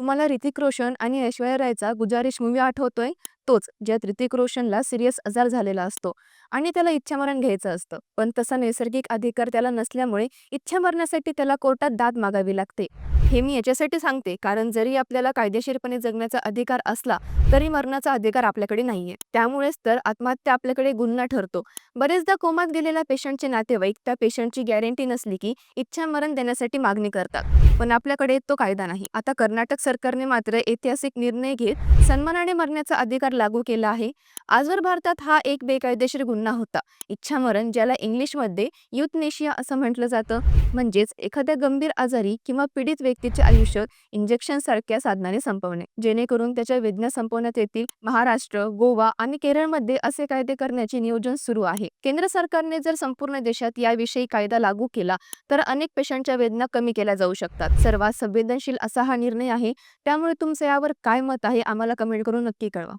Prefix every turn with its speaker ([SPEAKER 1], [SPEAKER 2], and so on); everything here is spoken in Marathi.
[SPEAKER 1] तुम्हाला ऋतिक रोशन आणि ऐश्वर्या रायचा गुजारिश मूवी आठवतोय? तोच, ज्यात ऋतिक रोशनला सिरियस आजार झालेला असतो आणि त्याला इच्छामरण घ्यायचं असतं. पण तसा नैसर्गिक अधिकार त्याला नसल्यामुळे इच्छा मरण्यासाठी त्याला कोर्टात दाद मागावी लागते. हे मी याच्यासाठी सांगते, कारण जरी आपल्याला कायदेशीरपणे जगण्याचा अधिकार असला, तरी मरणाचा अधिकार आपल्याकडे नाहीये. त्यामुळेच तर आत्महत्या आपल्याकडे गुन्हा ठरतो. बरेचदा कोमात गेलेल्या पेशंटचे नातेवाईक त्या पेशंटची गॅरंटी नसली की इच्छा मरण देण्यासाठी मागणी करतात. पण आपल्याकडे तो कायदा नाही. आता कर्नाटक सरकारने मात्र ऐतिहासिक निर्णय घेत सन्मानाने मरण्याचा अधिकार लागू केला आहे. आजवर भारतात हा एक बेकायदेशीर गुन्हा होता. इच्छामरण, ज्याला इंग्लिशमध्ये युथनेशिया असं म्हटलं जातं, म्हणजेच एखाद्या गंभीर आजारी किंवा पीडित व्यक्तीचे आयुष्य इंजेक्शन सारख्या साधनाने संपवणे, जेणेकरून त्याच्या वेदना संपवण्यात येतील. महाराष्ट्र, गोवा आणि केरळमध्ये असे कायदे करण्याचे नियोजन सुरू आहे. केंद्र सरकारने जर संपूर्ण देशात याविषयी कायदा लागू केला, तर अनेक पेशंटच्या वेदना कमी केल्या जाऊ शकतात. सर्वात संवेदनशील असा हा निर्णय आहे. त्यामुळे तुमचं यावर काय मत आहे, आम्हाला कमेंट करून नक्की कळवा.